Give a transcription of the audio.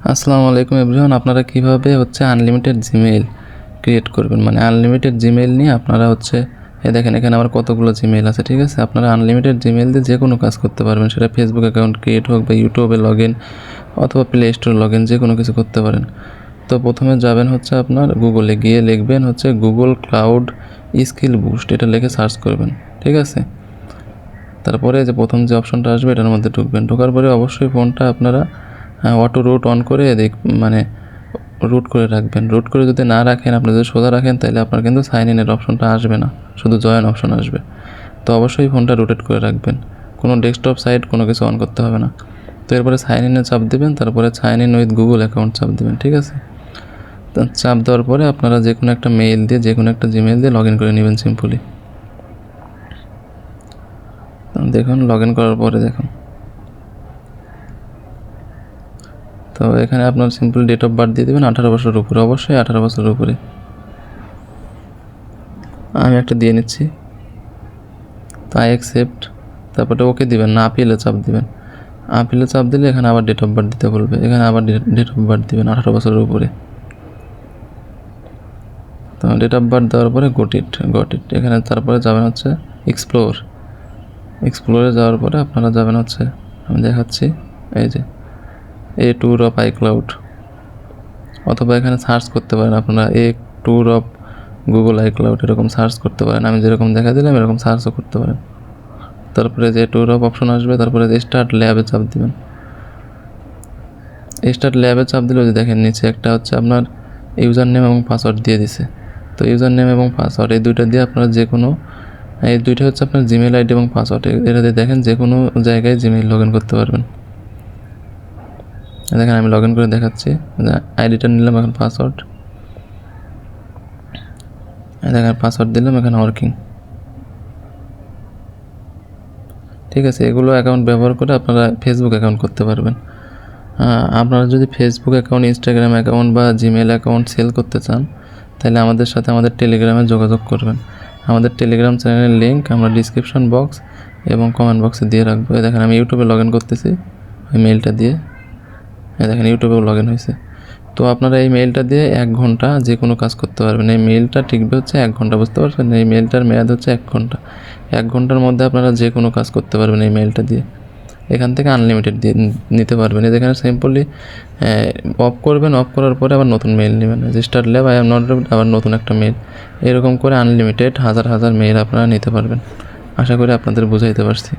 আসসালামু আলাইকুম এভরিওয়ান। আপনারা কিভাবে আনলিমিটেড জিমেইল ক্রিয়েট করবেন, মানে আনলিমিটেড জিমেইল নিয়ে আপনারা দেখেন এখানে আমার কতগুলো জিমেইল আছে, ঠিক আছে। আপনারা আনলিমিটেড জিমেইল দিয়ে যে কোনো কাজ করতে পারবেন, সেটা ফেসবুক অ্যাকাউন্ট ক্রিয়েট হোক বা ইউটিউবে লগ ইন অথবা প্লে স্টোরে লগ ইন, যে কোনো কিছু করতে পারেন। তো প্রথমে যাবেন আপনার গুগলে গিয়ে লিখবেন গুগল ক্লাউড স্কিল বুস্ট, এটা লিখে সার্চ করবেন, ঠিক আছে। তারপরে যে প্রথম যে অপশনটা আসবে এটার মধ্যে ঢুকবেন। ঢোকার পরে অবশ্যই ফোনটা আপনারা অটো রুট অন করে মানে রুট করে রাখবেন। রুট করে যদি না রাখেন, আপনি যদি সোজা রাখেন, তাহলে আপনার কিন্তু সাইন ইনের অপশনটা আসবে না, শুধু জয়েন অপশন আসবে। তো অবশ্যই ফোনটা রোটেট করে রাখবেন, কোনো ডেস্কটপ সাইট কোনো কিছু অন করতে হবে না। তো এরপরে সাইন ইনে চাপ দেবেন, তারপরে sign in with Google account চাপ দেবেন, ঠিক আছে। তো চাপ দেওয়ার পরে আপনারা যে কোনো একটা মেইল দিয়ে, যে কোনো একটা জিমেইল দিয়ে লগ ইন করে নেবেন সিম্পলি। দেখুন লগ ইন করার পরে দেখুন, তো এখানে আপনার সিম্পল ডেট অফ বার্থ দিয়ে দেবেন 18 বছরের উপরে, অবশ্যই 18 বছরের উপরে। আমি একটা দিয়ে নিচ্ছি, তো আই অ্যাকসেপ্ট, তারপরে ওকে দিবেন না, আপিলে চাপ দিবেন। আপিলে চাপ দিলে এখানে আবার ডেট অফ বার্থ দিতে বলবে, এখানে আবার ডেট অফ বার্থ দিবেন 18 বছরের উপরে। তো ডেট অফ বার্থ দেওয়ার পরে গট ইট, এখানে তারপরে যাবেন এক্সপ্লোরে যাওয়ার পরে আপনারা যাবেন আমি দেখাচ্ছি, এই যে এ ট্যুর অফ আইক্লাউড, অথবা এখানে সার্চ করতে পারেন আপনারা এ ট্যুর অফ গুগল আইক্লাউড, এরকম সার্চ করতে পারেন। আমি যেরকম দেখা দিলাম এরকম সার্চও করতে পারেন। তারপরে যে ট্যুর অফ অপশন আসবে, তারপরে যে স্টার্ট ল্যাবে চাপ দিবেন। স্টার্ট ল্যাবে চাপ দিলে দেখেন নিচে একটা আপনার ইউজার নেম এবং পাসওয়ার্ড দিয়ে দিছে। তো ইউজার নেম এবং পাসওয়ার্ড এই দুইটা দিয়ে আপনারা যে কোনো, এই দুইটা আপনার জিমেল আইডি এবং পাসওয়ার্ড, এটা দিয়ে দেখেন যে কোনো জায়গায় জিমেইল লগ ইন করতে পারবেন। দেখেন আমি লগ ইন করে দেখাচ্ছি, আইডিটা নিলাম, এখন পাসওয়ার্ড, দেখেন পাসওয়ার্ড দিলাম, এখানে ওয়ার্কিং, ঠিক আছে। এগুলো অ্যাকাউন্ট ব্যবহার করে আপনারা ফেসবুক অ্যাকাউন্ট করতে পারবেন। আপনারা যদি ফেসবুক অ্যাকাউন্ট, ইনস্টাগ্রাম অ্যাকাউন্ট বা জিমেল অ্যাকাউন্ট সেল করতে চান, তাহলে আমাদের সাথে আমাদের টেলিগ্রামে যোগাযোগ করবেন। আমাদের টেলিগ্রাম চ্যানেলের লিঙ্ক আমরা ডিসক্রিপশন বক্স এবং কমেন্ট বক্সে দিয়ে রাখবো। দেখেন আমি ইউটিউবে লগ ইন করতেছি ওই মেইলটা দিয়ে, দেখেন ইউটিউবেও লগ ইন হয়েছে। তো আপনারা এই মেইলটা দিয়ে 1 ঘন্টা যে কোনো কাজ করতে পারবেন। এই মেইলটা টিকবে 1 ঘন্টা, বুঝতে পারছেন? এই মেইলটার মেয়াদ 1 ঘন্টা। 1 ঘন্টার মধ্যে আপনারা যে কোনো কাজ করতে পারবেন এই মেইলটা দিয়ে। এখান থেকে আনলিমিটেড দিয়ে নিতে পারবেন। এখানে সিম্পলি অফ করবেন, অফ করার পরে আবার নতুন মেইল নেবেন, register lab I am not, আবার নতুন একটা মেইল, এরকম করে আনলিমিটেড হাজার মেইল আপনারা নিতে পারবেন। আশা করি আপনাদের বুঝাইতে পারছি।